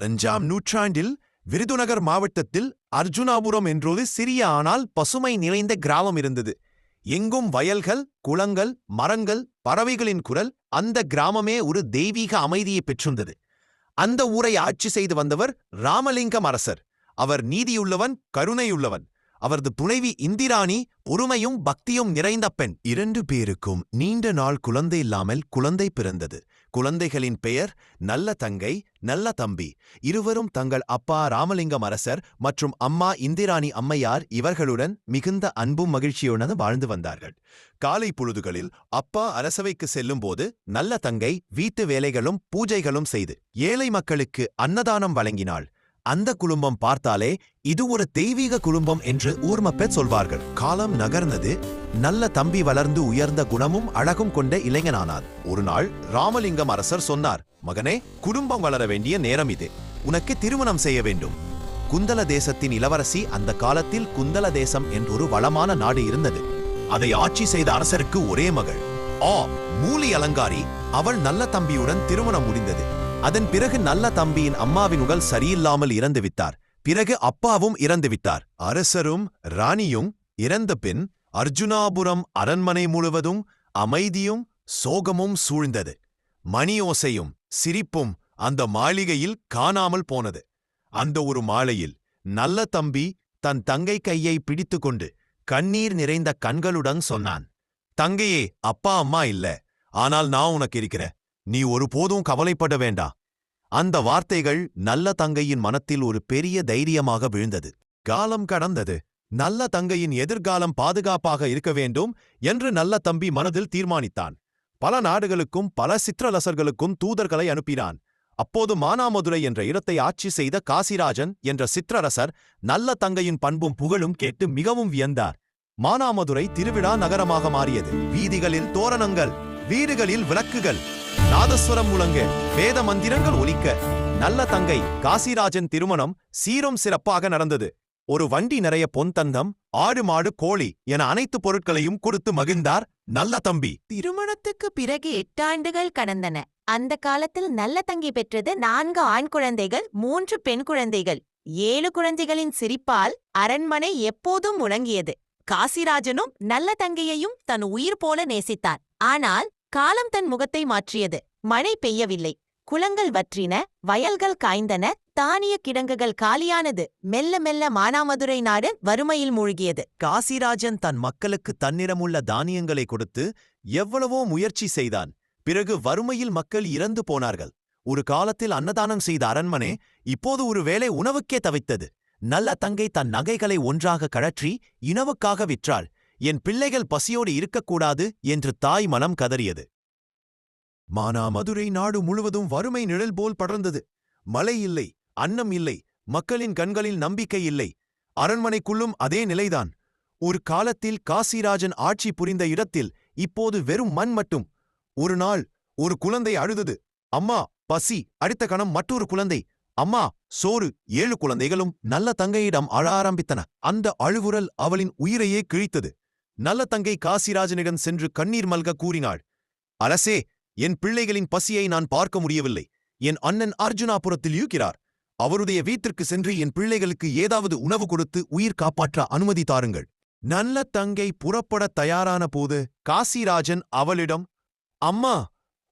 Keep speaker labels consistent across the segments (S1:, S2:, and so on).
S1: 5ஆம் நூற்றாண்டில் விருதுநகர் மாவட்டத்தில் அர்ஜுனாபுரம் என்றொரு சிறிய ஆனால் பசுமை நிறைந்த கிராமம் இருந்தது. எங்கும் வயல்கள், குளங்கள், மரங்கள், பறவைகளின் குரல். அந்த கிராமமே ஒரு தெய்வீக அமைதியை பெற்றிருந்தது. அந்த ஊரை ஆட்சி செய்து வந்தவர் ராமலிங்கம் அரசர். அவர் நீதியுள்ளவன், கருணையுள்ளவன். அவரது துணைவி இந்திராணி பொறுமையும் பக்தியும் நிறைந்த பெண். 2 பேருக்கும் நீண்ட நாள் குழந்தை இல்லாமல் குழந்தை பிறந்தது. குழந்தைகளின் பெயர் நல்ல தங்கை, நல்ல தம்பி. இருவரும் தங்கள் அப்பா ராமலிங்கம் அரசர் மற்றும் அம்மா இந்திராணி அம்மையார் இவர்களுடன் மிகுந்த அன்பும் மகிழ்ச்சியுடன் வாழ்ந்து வந்தார்கள். காலை பொழுதுகளில் அப்பா அரசவைக்கு செல்லும்போது நல்ல தங்கை வீட்டு வேலைகளும் பூஜைகளும் செய்து ஏழை மக்களுக்கு அன்னதானம் வழங்கினாள். அந்த குடும்பம் பார்த்தாலே இது ஒரு தெய்வீக குடும்பம் என்று ஊர்மப்பெற் சொல்வார்கள். காலம் நகர்ந்தது. நல்ல தம்பி வளர்ந்து உயர்ந்த குணமும் அழகும் கொண்ட இளைஞனானார். ஒரு நாள் ராமலிங்கம் அரசர் சொன்னார், மகனே, குடும்பம் வளர வேண்டிய நேரம் இது. உனக்கு திருமணம் செய்ய வேண்டும். குந்தல தேசத்தின் இளவரசி. அந்த காலத்தில் குந்தல தேசம் என்றொரு வளமான நாடு இருந்தது. அதை ஆட்சி செய்த அரசருக்கு ஒரே மகள் மூலி அலங்காரி. அவள் நல்ல தம்பியுடன் திருமணம் முடிந்தது. அதன் பிறகு நல்ல தம்பியின் அம்மாவின் உடல் சரியில்லாமல் இறந்துவிட்டார். பிறகு அப்பாவும் இறந்துவிட்டார். அரசரும் ராணியும் இறந்த பின் அர்ஜுனாபுரம் அரண்மனை முழுவதும் அமைதியும் சோகமும் சூழ்ந்தது. மணியோசையும் சிரிப்பும் அந்த மாளிகையில் காணாமல் போனது. அந்த ஒரு மாலையில் நல்ல தம்பி தன் தங்கை கையை பிடித்துக்கொண்டு கண்ணீர் நிறைந்த கண்களுடன் சொன்னான், தங்கையே, அப்பா அம்மா இல்ல, ஆனால் நான் உனக்கு இருக்கிறேன். நீ ஒருபோதும் கவலைப்பட வேண்டா. அந்த வார்த்தைகள் நல்ல தங்கையின் மனத்தில் ஒரு பெரிய தைரியமாக விழுந்தது. காலம் கடந்தது. நல்ல தங்கையின் எதிர்காலம் பாதுகாப்பாக இருக்க வேண்டும் என்று நல்ல தம்பி மனதில் தீர்மானித்தான். பல நாடுகளுக்கும் பல சிற்றரசர்களுக்கும் தூதர்களை அனுப்பினான். அப்போது மானாமதுரை என்ற இடத்தை ஆட்சி செய்த காசிராஜன் என்ற சிற்றரசர் நல்ல தங்கையின் பண்பும் புகழும் கேட்டு மிகவும் வியந்தார். மானாமதுரை திருவிழா நகரமாக மாறியது. வீதிகளில் தோரணங்கள், வீடுகளில் விளக்குகள், நாதஸ்வரம் முழங்க, வேத மந்திரங்கள் ஒலிக்க நல்ல தங்கை காசிராஜன் திருமணம் சீரும் சிறப்பாக நடந்தது. ஒரு வண்டி நிறைய பொன் தங்கம், ஆடு மாடு கோழி என அனைத்து பொருட்களையும் கொடுத்து மகிழ்ந்தார் நல்ல தம்பி.
S2: திருமணத்துக்கு பிறகு 8 ஆண்டுகள் கடந்தன. அந்த காலத்தில் நல்ல தங்கி பெற்றது 4 ஆண் குழந்தைகள், 3 பெண் குழந்தைகள். 7 குழந்தைகளின் சிரிப்பால் அரண்மனை எப்போதும் முழங்கியது. காசிராஜனும் நல்ல தங்கையையும் தன் உயிர் போல நேசித்தான். ஆனால் காலம் தன் முகத்தை மாற்றியது. மழை பெய்யவில்லை. குளங்கள் வற்றின, வயல்கள் காய்ந்தன, தானிய கிடங்குகள் காலியானது. மெல்ல மெல்ல மானாமதுரை நாடு வறுமையில் மூழ்கியது.
S1: காசிராஜன் தன் மக்களுக்கு தன்னிடமுள்ள தானியங்களை கொடுத்து எவ்வளவோ முயற்சி செய்தான். பிறகு வறுமையில் மக்கள் இறந்து போனார்கள். ஒரு காலத்தில் அன்னதானம் செய்த அரண்மனை இப்போது ஒரு வேளை உணவுக்கே தவித்தது. நல்ல தங்கை தன் நகைகளை ஒன்றாக கழற்றி இனவுக்காக விற்றாள். என் பிள்ளைகள் பசியோடு இருக்கக்கூடாது என்று தாய் மனம் கதறியது. மானாமதுரை நாடு முழுவதும் வறுமை நிழல் போல் படர்ந்தது. மழை இல்லை, அன்னம் இல்லை, மக்களின் கண்களில் நம்பிக்கை இல்லை. அரண்மனைக்குள்ளும் அதே நிலைதான். ஒரு காலத்தில் காசிராஜன் ஆட்சி புரிந்த இடத்தில் இப்போது வெறும் மண் மட்டும். ஒரு நாள் ஒரு குழந்தை அழுதது, அம்மா பசி. அடுத்த கணம் மற்றொரு குழந்தை, அம்மா சோறு. 7 குழந்தைகளும் நல்ல தங்கையிடம் அழ ஆரம்பித்தன. அந்த அழுகுரல் அவளின் உயிரையே கிழித்தது. நல்ல தங்கை காசிராஜனிடம் சென்று கண்ணீர் மல்க கூறினாள், அரசே, என் பிள்ளைகளின் பசியை நான் பார்க்க முடியவில்லை. என் அண்ணன் அர்ஜுனாபுரத்தில் இருக்கிறார். அவருடைய வீட்டிற்கு சென்று என் பிள்ளைகளுக்கு ஏதாவது உணவு கொடுத்து உயிர் காப்பாற்ற அனுமதி தாருங்கள். நல்ல தங்கை புறப்பட தயாரான போது காசிராஜன் அவளிடம், அம்மா,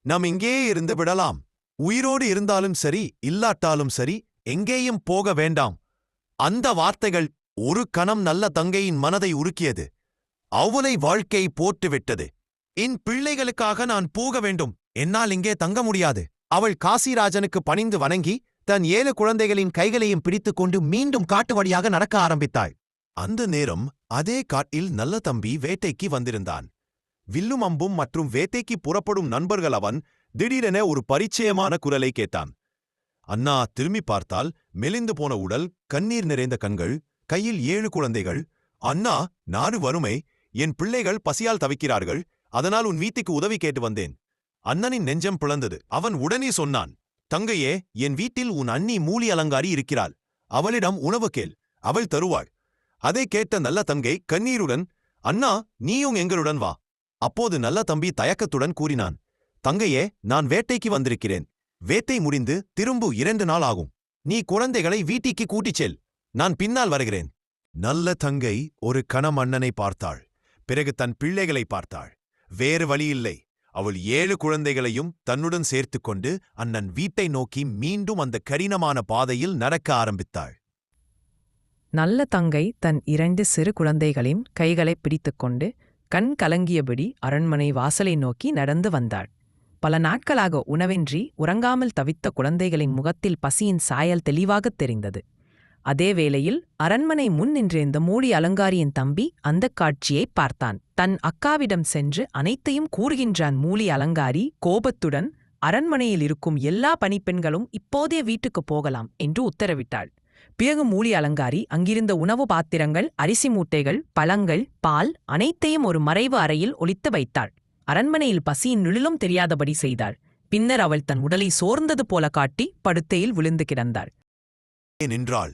S1: நாம் இங்கேயே இருந்து விடலாம். உயிரோடு இருந்தாலும் சரி, இல்லாட்டாலும் சரி, எங்கேயும் போக வேண்டாம். அந்த வார்த்தைகள் ஒரு கணம் நல்ல தங்கையின் மனதை உருக்கியது. அவளை வாழ்க்கை போட்டுவிட்டது. என் பிள்ளைகளுக்காக நான் போக வேண்டும். என்னால் இங்கே தங்க முடியாது. அவள் காசிராஜனுக்கு பணிந்து வணங்கி தன் 7 குழந்தைகளின் கைகளையும் பிடித்துக்கொண்டு மீண்டும் காட்டு வழியாக நடக்க ஆரம்பித்தாள். அந்த நேரம் அதே காட்டில் நல்ல தம்பி வேட்டைக்கு வந்திருந்தான். வில்லும் அம்பும் மற்றும் வேட்டைக்கு புறப்படும் நண்பர்கள். அவன் திடீரென ஒரு பரிச்சயமான குரலை கேட்டான். அண்ணா திரும்பி பார்த்தால் மெலிந்து போன உடல், கண்ணீர் நிறைந்த கண்கள், கையில் 7 குழந்தைகள். அண்ணா, நாடு வறுமை. என் பிள்ளைகள் பசியால் தவிக்கிறார்கள். அதனால் உன் வீட்டுக்கு உதவி கேட்டு வந்தேன். அண்ணனின் நெஞ்சம் பிளந்தது. அவன் உடனே சொன்னான், தங்கையே, என் வீட்டில் உன் அண்ணி மூலி அலங்காரி இருக்கிறாள். அவளிடம் உணவு கேள், அவள் தருவாள். அதை கேட்ட நல்ல தங்கை கண்ணீருடன், அண்ணா, நீயும் எங்களுடன் வா. அப்போது நல்ல தம்பி தயக்கத்துடன் கூறினான், தங்கையே, நான் வேட்டைக்கு வந்திருக்கிறேன். வேட்டை முடிந்து திரும்ப 2 நாள் ஆகும். நீ குழந்தைகளை வீட்டிற்கு கூட்டிச் செல், நான் பின்னால் வருகிறேன். நல்ல தங்கை ஒரு கணம் அண்ணனை பார்த்தாள். பிறகு தன் பிள்ளைகளை பார்த்தாள். வேறு வழியில்லை. அவள் 7 குழந்தைகளையும் தன்னுடன் சேர்த்துக்கொண்டு அண்ணன் வீட்டை நோக்கி மீண்டும் அந்த கடினமான பாதையில் நடக்க ஆரம்பித்தாள்.
S3: நல்ல தங்கை தன் 2 சிறு குழந்தைகளின் கைகளைப் பிடித்துக்கொண்டு கண் கலங்கியபடி அரண்மனை வாசலை நோக்கி நடந்து வந்தாள். பல நாட்களாக உணவின்றி உறங்காமல் தவித்த குழந்தைகளின் முகத்தில் பசியின் சாயல் தெளிவாகத் தெரிந்தது. அதே வேளையில் அரண்மனை முன் நின்றிருந்த மூலி அலங்காரியின் தம்பி அந்தக் காட்சியைப் பார்த்தான். தன் அக்காவிடம் சென்று அனைத்தையும் கூறுகின்றான். மூலி அலங்காரி கோபத்துடன், அரண்மனையில் இருக்கும் எல்லா பணிப்பெண்களும் இப்போதே வீட்டுக்குப் போகலாம் என்று உத்தரவிட்டாள். பிறகு மூலி அலங்காரி அங்கிருந்த உணவு பாத்திரங்கள், அரிசி மூட்டைகள், பழங்கள், பால் அனைத்தையும் ஒரு மறைவு அறையில் ஒளித்து வைத்தாள். அரண்மனையில் பசியின் நிழலும் தெரியாதபடி செய்தாள். பின்னர் அவள் தன் உடலை சோர்ந்தது போல காட்டி படுத்தையில் விழுந்து கிடந்தாள்.
S1: நின்றாள்.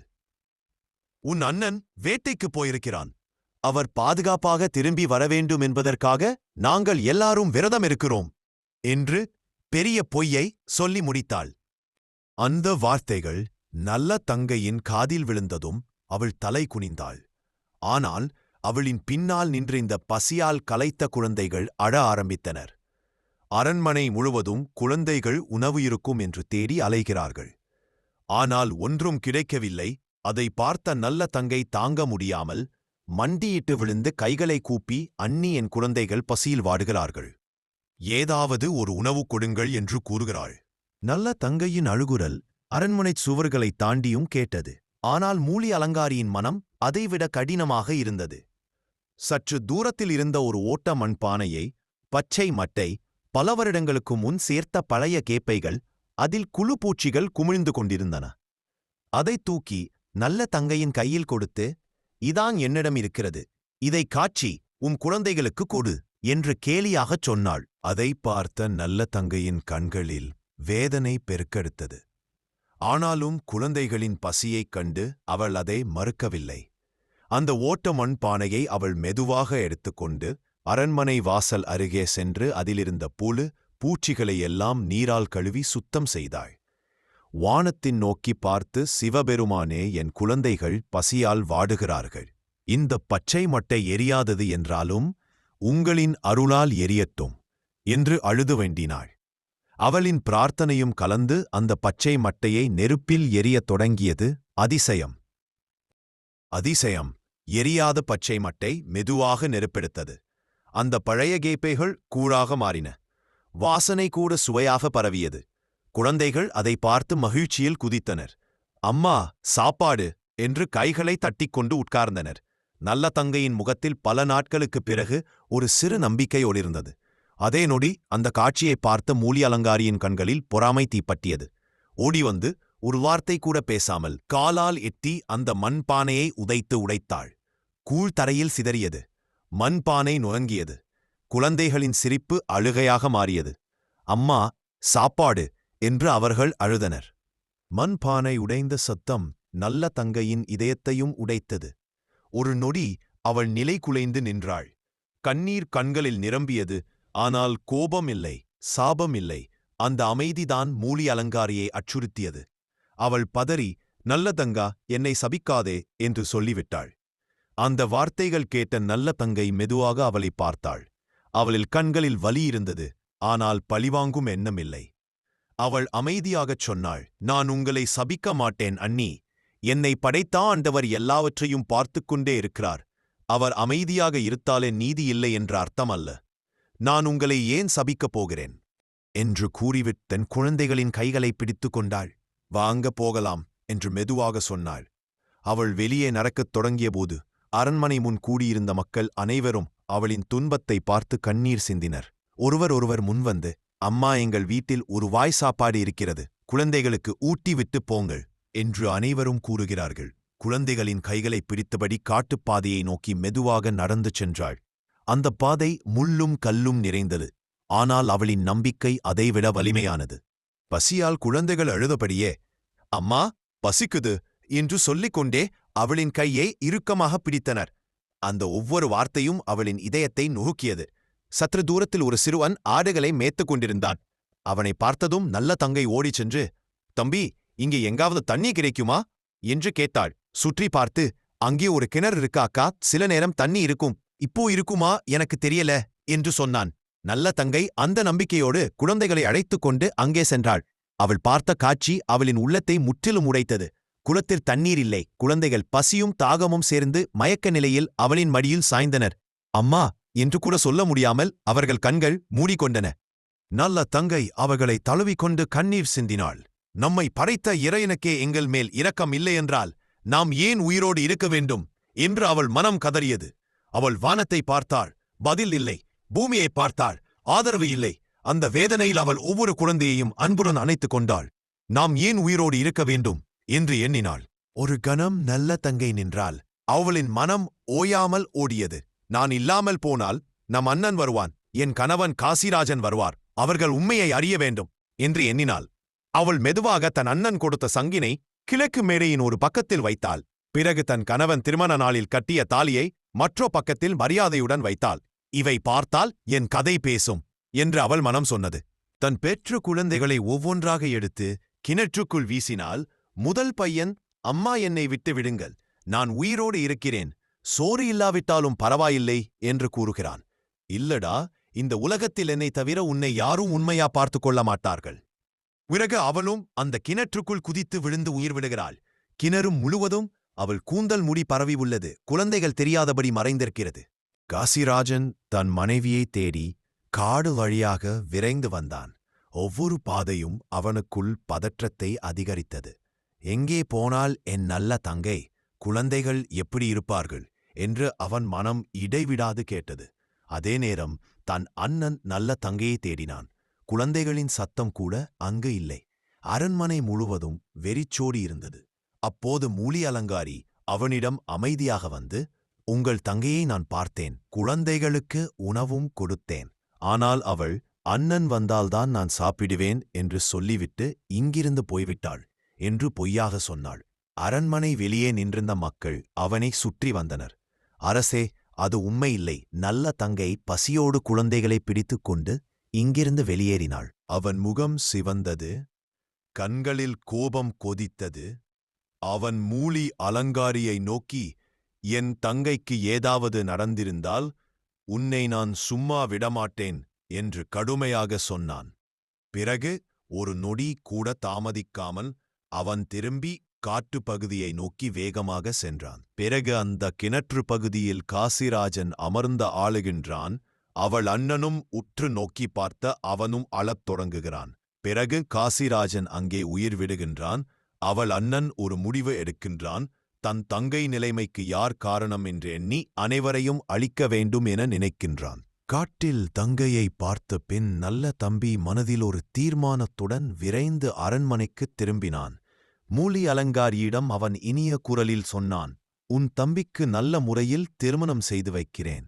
S1: உன் அண்ணன் வேட்டைக்குப் போயிருக்கிறான். அவர் பாதுகாப்பாக திரும்பி வரவேண்டும் என்பதற்காக நாங்கள் எல்லாரும் விரதம் இருக்கிறோம் என்று பெரிய பொய்யை சொல்லி முடித்தாள். அந்த வார்த்தைகள் நல்ல தங்கையின் காதில் விழுந்ததும் அவள் தலை குனிந்தாள். ஆனால் அவளின் பின்னால் நின்ற இந்த பசியால் களைத்த குழந்தைகள் அழ ஆரம்பித்தனர். அரண்மனை முழுவதும் குழந்தைகள் உணவு இருக்கும் என்று தேடி அலைகிறார்கள். ஆனால் ஒன்றும் கிடைக்கவில்லை. அதை பார்த்த நல்ல தங்கை தாங்க முடியாமல் மண்டியிட்டு விழுந்து கைகளை கூப்பி, அண்ணி, என் குழந்தைகள் பசியில் வாடுகிறார்கள், ஏதாவது ஒரு உணவு கொடுங்கள் என்று கூறுகிறாள். நல்ல தங்கையின் அழுகுரல் அரண்மனைச் சுவர்களைத் தாண்டியும் கேட்டது. ஆனால் மூலி அலங்காரியின் மனம் அதைவிட கடினமாக இருந்தது. சற்று தூரத்தில் இருந்த ஒரு ஓட்ட மண்பானையை, பச்சை மட்டை, பல வருடங்களுக்கு முன் சேர்த்த பழைய கேப்பைகள், அதில் குழுப்பூச்சிகள் குமிழ்ந்து கொண்டிருந்தன. அதைத் தூக்கி நல்ல தங்கையின் கையில் கொடுத்து, இதான் என்னிடம் இருக்கிறது, இதை காட்சி உம் குழந்தைகளுக்கு கொடு என்று கேலியாகச் சொன்னாள். அதை பார்த்த நல்ல தங்கையின் கண்களில் வேதனை பெருக்கெடுத்தது. ஆனாலும் குழந்தைகளின் பசியைக் கண்டு அவள் அதை மறுக்கவில்லை. அந்த ஓட்ட மண்பானையை அவள் மெதுவாக எடுத்துக்கொண்டு அரண்மனை வாசல் அருகே சென்று அதிலிருந்த புழு பூச்சிகளையெல்லாம் நீரால் கழுவி சுத்தம் செய்தாள். வானத்தின் நோக்கி பார்த்து, சிவபெருமானே, என் குழந்தைகள் பசியால் வாடுகிறார்கள். இந்த பச்சை மட்டை எரியாதது என்றாலும் உங்களின் அருளால் எரியட்டும் என்று அழுது வேண்டினாள். அவளின் பிரார்த்தனையும் கலந்து அந்த பச்சை மட்டையை நெருப்பில் எரியத் தொடங்கியது. அதிசயம்! அதிசயம்! எரியாத பச்சை மட்டை மெதுவாக நெருப்பெடுத்தது. அந்த பழைய கேப்பைகள் கூழாக மாறின. வாசனை கூட சுவையாக பரவியது. குழந்தைகள் அதை பார்த்து மகிழ்ச்சியில் குதித்தனர். அம்மா, சாப்பாடு என்று கைகளை தட்டிக்கொண்டு உட்கார்ந்தனர். நல்ல தங்கையின் முகத்தில் பல நாட்களுக்குப் பிறகு ஒரு சிறு நம்பிக்கை ஒளிர்ந்தது. அதே நொடி அந்த காட்சியைப் பார்த்த மூலி அலங்காரியின் கண்களில் பொறாமை தீப்பற்றியது. ஓடி வந்து ஒரு வார்த்தை கூட பேசாமல் காலால் எட்டி அந்த மண்பானையை உடைத்தாள். கூழ் தரையில் சிதறியது. மண்பானை நுழங்கியது. குழந்தைகளின் சிரிப்பு அழுகையாக மாறியது. அம்மா, சாப்பாடு என்று அவர்கள் அழுதனர். மண்பானை உடைந்த சத்தம் நல்ல தங்கையின் இதயத்தையும் உடைத்தது. ஒரு நொடி அவள் நிலை குலைந்து நின்றாள். கண்ணீர் கண்களில் நிரம்பியது. ஆனால் கோபம் இல்லை, சாபம் இல்லை. அந்த அமைதிதான் மூலி அலங்காரியை அச்சுறுத்தியது. அவள் பதறி, நல்ல தங்கா, என்னை சபிக்காதே என்று சொல்லிவிட்டாள். அந்த வார்த்தைகள் கேட்ட நல்ல தங்கை மெதுவாக அவளை பார்த்தாள். அவளில் கண்களில் வலி இருந்தது. ஆனால் பழிவாங்கும் எண்ணமில்லை. அவள் அமைதியாகச் சொன்னாள், நான் உங்களை சபிக்க மாட்டேன் அண்ணி. என்னை படைத்த ஆண்டவர் எல்லாவற்றையும் பார்த்துக்கொண்டே இருக்கிறார். அவர் அமைதியாக இருத்தாலே நீதி இல்லை என்ற அர்த்தம் அல்ல. நான் உங்களை ஏன் சபிக்கப் போகிறேன் என்று கூறிவிட்டு தன் குழந்தைகளின் கைகளை பிடித்து கொண்டாள். வாங்க போகலாம் என்று மெதுவாக சொன்னாள். அவள் வெளியே நடக்கத் தொடங்கியபோது அரண்மனை முன் கூடியிருந்த மக்கள் அனைவரும் அவளின் துன்பத்தை பார்த்து கண்ணீர் சிந்தினர். ஒருவர் முன்வந்து, அம்மா, எங்கள் வீட்டில் ஒரு வாய் சாப்பாடு இருக்கிறது, குழந்தைகளுக்கு ஊட்டி விட்டு போங்கள் என்று அனைவரும் கூறுகிறார்கள். குழந்தைகளின் கைகளை பிடித்தபடி காட்டுப்பாதையை நோக்கி மெதுவாக நடந்து சென்றாள். அந்த பாதை முள்ளும் கல்லும் நிறைந்தது. ஆனால் அவளின் நம்பிக்கை அதைவிட வலிமையானது. பசியால் குழந்தைகள் அழுதபடியே, அம்மா, பசிக்குது என்று சொல்லிக்கொண்டே அவளின் கையை இறுக்கமாக பிடித்தனர். அந்த ஒவ்வொரு வார்த்தையும் அவளின் இதயத்தை நுகுக்கியது. சற்று தூரத்தில் ஒரு சிறுவன் ஆடுகளை மேய்த்துக் கொண்டிருந்தான். அவனை பார்த்ததும் நல்ல தங்கை ஓடிச் சென்று, தம்பி, இங்கே எங்காவது தண்ணி கிடைக்குமா என்று கேட்டாள். சுற்றி பார்த்து, அங்கே ஒரு கிணறு இருக்கு அக்கா, சில நேரம் தண்ணி இருக்கும், இப்போ இருக்குமா எனக்கு தெரியல என்று சொன்னான். நல்ல தங்கை அந்த நம்பிக்கையோடு குழந்தைகளை அழைத்துக் கொண்டு அங்கே சென்றாள். அவள் பார்த்த காட்சி அவளின் உள்ளத்தை முற்றிலும் உடைத்தது. குளத்தில் தண்ணீர் இல்லை. குழந்தைகள் பசியும் தாகமும் சேர்ந்து மயக்க நிலையில் அவளின் மடியில் சாய்ந்தனர். அம்மா என்று கூட சொல்ல முடியாமல் அவர்கள் கண்கள் மூடிக்கொண்டன. நல்ல தங்கை அவர்களை தழுவிக்கொண்டு கண்ணீர் சிந்தினாள். நம்மை படைத்த இறைவனுக்கே எங்கள் மேல் இரக்கம் இல்லையென்றால் நாம் ஏன் உயிரோடு இருக்க வேண்டும் என்று அவள் மனம் கதறியது. அவள் வானத்தை பார்த்தாள், பதில் இல்லை. பூமியை பார்த்தாள், ஆதரவு இல்லை. அந்த வேதனையில் அவள் ஒவ்வொரு குழந்தையையும் அன்புடன் அணைத்துக் கொண்டாள். நாம் ஏன் உயிரோடு இருக்க வேண்டும் என்று எண்ணினாள். ஒரு கணம் நல்ல தங்கை நின்றாள். அவளின் மனம் ஓயாமல் ஓடியது. நான் இல்லாமல் போனால் நம் அண்ணன் வருவான், என் கணவன் காசிராஜன் வருவார், அவர்கள் உண்மையை அறிய வேண்டும் என்று எண்ணினாள். அவள் மெதுவாக தன் அண்ணன் கொடுத்த சங்கினை கிழக்கு மேடையின் ஒரு பக்கத்தில் வைத்தாள். பிறகு தன் கணவன் திருமண நாளில் கட்டிய தாலியை மற்றோ பக்கத்தில் மரியாதையுடன் வைத்தாள். இவை பார்த்தால் என் கதை பேசும் என்று அவள் மனம் சொன்னது. தன் பெற்ற குழந்தைகளை ஒவ்வொன்றாக எடுத்து கிணற்றுக்குள் வீசினால், முதல் பையன், அம்மா என்னை விட்டு விடுங்கள், நான் உயிரோடு இருக்கிறேன், சோறு இல்லாவிட்டாலும் பரவாயில்லை என்று கூறுகிறான். இல்லடா, இந்த உலகத்தில் என்னை தவிர உன்னை யாரும் உண்மையா பார்த்து கொள்ள மாட்டார்கள். பிறகு அவளும் அந்த கிணற்றுக்குள் குதித்து விழுந்து உயிர் விடுகிறாள். கிணறும் முழுவதும் அவள் கூந்தல் முடி பரவி உள்ளது. குழந்தைகள் தெரியாதபடி மறைந்திருக்கிறது. காசிராஜன் தன் மனைவியை தேடி காடு வழியாக விரைந்து வந்தான். ஒவ்வொரு பாதையும் அவனுக்குள் பதற்றத்தை அதிகரித்தது. எங்கே போனால் என் நல்ல தங்கை, குழந்தைகள் எப்படி இருப்பார்கள் என்று அவன் மனம் இடைவிடாது கேட்டது. அதே நேரம் தன் அண்ணன் நல்ல தங்கையை தேடினான். குழந்தைகளின் சத்தம் கூட அங்கு இல்லை. அரண்மனை முழுவதும் வெறிச்சோடி இருந்தது. அப்போது மூலி அலங்காரி அவனிடம் அமைதியாக வந்து, உங்கள் தங்கையை நான் பார்த்தேன், குழந்தைகளுக்கு உணவும் கொடுத்தேன். ஆனால் அவள் அண்ணன் வந்தால்தான் நான் சாப்பிடுவேன் என்று சொல்லிவிட்டு இங்கிருந்து போய்விட்டாள் என்று பொய்யாக சொன்னாள். அரண்மனை வெளியே நின்றிருந்த மக்கள் அவனை சுற்றி வந்தனர். அரசே, அது உண்மையில்லை. நல்ல தங்கை பசியோடு குழந்தைகளை பிடித்துக்கொண்டு இங்கிருந்து வெளியேறினாள். அவன் முகம் சிவந்தது, கண்களில் கோபம் கொதித்தது. அவன் மூலி அலங்காரியை நோக்கி, என் தங்கைக்கு ஏதாவது நடந்திருந்தால் உன்னை நான் சும்மா விடமாட்டேன் என்று கடுமையாக சொன்னான். பிறகு ஒரு நொடி கூட தாமதிக்காமல் அவன் திரும்பி காட்டுப்பகுதியை நோக்கி வேகமாக சென்றான். பிறகு அந்த கிணற்று பகுதியில் காசிராஜன் அமர்ந்த ஆளுகின்றான். அவள் அண்ணனும் உற்று நோக்கி பார்த்த அவனும் அழத் தொடங்குகிறான். பிறகு காசிராஜன் அங்கே உயிர் விடுகின்றான். அவள் அண்ணன் ஒரு முடிவு எடுக்கின்றான். தன் தங்கை நிலைமைக்கு யார் காரணம் என்று எண்ணி அனைவரையும் அழிக்க வேண்டும் என நினைக்கின்றான். காட்டில் தங்கையை பார்த்த பின் நல்ல தம்பி மனதில் ஒரு தீர்மானத்துடன் விரைந்து அரண்மனைக்குத் திரும்பினான். மூலி அலங்காரியிடம் அவன் இனிய குரலில் சொன்னான், உன் தம்பிக்கு நல்ல முறையில் திருமணம் செய்து வைக்கிறேன்.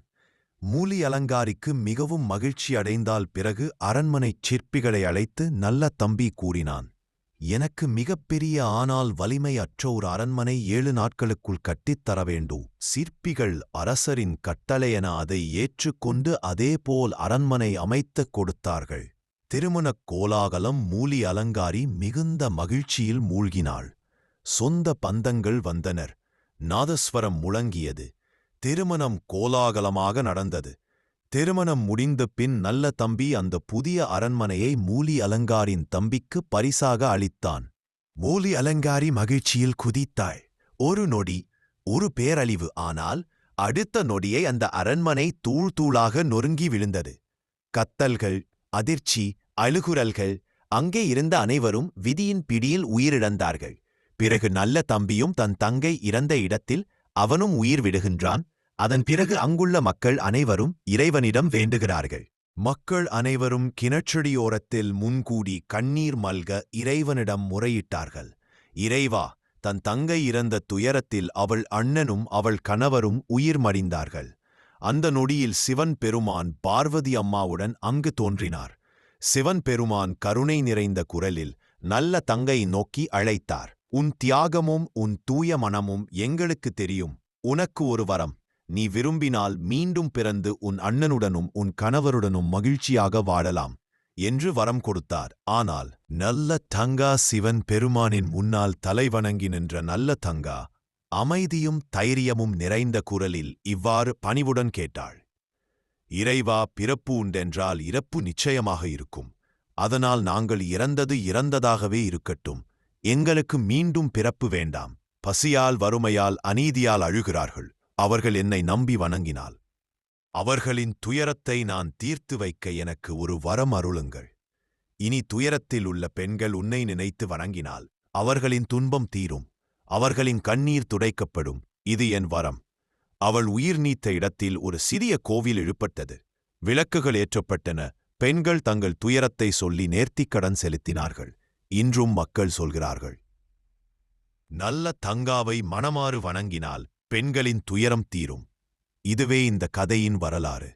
S1: மூலி அலங்காரிக்கு மிகவும் மகிழ்ச்சி அடைந்தால் பிறகு அரண்மனைச் சிற்பிகளை அழைத்து நல்ல தம்பி கூறினான், எனக்கு மிகப்பெரிய ஆனால் வலிமை அற்ற ஒரு அரண்மனை 7 நாட்களுக்குள் கட்டித்தர வேண்டும். சிற்பிகள் அரசரின் கட்டளையென அதை ஏற்றுக்கொண்டு அதேபோல் அரண்மனை அமைத்துக் கொடுத்தார்கள். திருமணக் கோலாகலம் மூலி அலங்காரி மிகுந்த மகிழ்ச்சியில் மூழ்கினாள். சொந்த பந்தங்கள் வந்தனர். நாதஸ்வரம் முழங்கியது. திருமணம் கோலாகலமாக நடந்தது. திருமணம் முடிந்த பின் நல்ல தம்பி அந்த புதிய அரண்மனையை மூலி அலங்காரின் தம்பிக்கு பரிசாக அளித்தான். மூலி அலங்காரி மகிழ்ச்சியில் குதித்தாள். ஒரு நொடி, ஒரு பேரழிவு. ஆனால் அடுத்த நொடியை அந்த அரண்மனை தூள் தூளாக நொறுங்கி விழுந்தது. கத்தல்கள், அதிர்ச்சி, அழுகுரல்கள். அங்கே இருந்த அனைவரும் விதியின் பிடியில் உயிரிழந்தார்கள். பிறகு நல்ல தம்பியும் தன் தங்கை இறந்த இடத்தில் அவனும் உயிர் விடுகின்றான். அதன் பிறகு அங்குள்ள மக்கள் அனைவரும் இறைவனிடம் வேண்டுகிறார்கள். மக்கள் அனைவரும் கிணற்றடியோரத்தில் முன்கூடி கண்ணீர் மல்க இறைவனிடம் முறையிட்டார்கள். இறைவா, தன் தங்கை இறந்த துயரத்தில் அவள் அண்ணனும் அவள் கணவரும் உயிர் மடிந்தார்கள். அந்த நொடியில் சிவன் பெருமான் பார்வதி அம்மாவுடன் அங்கு தோன்றினார். சிவன் பெருமான் கருணை நிறைந்த குரலில் நல்ல தங்கை நோக்கி அழைத்தார். உன் தியாகமும் உன் தூய மனமும் எங்களுக்கு தெரியும். உனக்கு ஒரு வரம். நீ விரும்பினால் மீண்டும் பிறந்து உன் அண்ணனுடனும் உன் கணவருடனும் மகிழ்ச்சியாக வாழலாம். என்று வரம் கொடுத்தார். ஆனால் நல்ல தங்கா சிவன் பெருமானின் முன்னால் தலைவணங்கி நின்ற நல்ல தங்கா அமைதியும் தைரியமும் நிறைந்த குரலில் இவ்வாறு பணிவுடன் கேட்டாள். இறைவா, பிறப்பு உண்டென்றால் இறப்பு நிச்சயமாக இருக்கும். அதனால் நாங்கள் இறந்தது இறந்ததாகவே இருக்கட்டும். எங்களுக்கு மீண்டும் பிறப்பு வேண்டாம். பசியால், வறுமையால், அநீதியால் அழுகிறார்கள். அவர்கள் என்னை நம்பி வணங்கினால் அவர்களின் துயரத்தை நான் தீர்த்து வைக்க எனக்கு ஒரு வரம் அருளுங்கள். இனி துயரத்தில் உள்ள பெண்கள் உன்னை நினைத்து வணங்கினால் அவர்களின் துன்பம் தீரும். அவர்களின் கண்ணீர் துடைக்கப்படும். இது என் வரம். அவள் உயிர் நீத்த இடத்தில் ஒரு சிறிய கோவில் எழுப்பட்டது. விளக்குகள் ஏற்றப்பட்டன. பெண்கள் தங்கள் துயரத்தை சொல்லி நேர்த்திக்கடன் செலுத்தினார்கள். இன்றும் மக்கள் சொல்கிறார்கள், நல்ல தங்காவை மனமாறு வணங்கினால் பெண்களின் துயரம் தீரும். இதுவே இந்த கதையின் வரலாறு.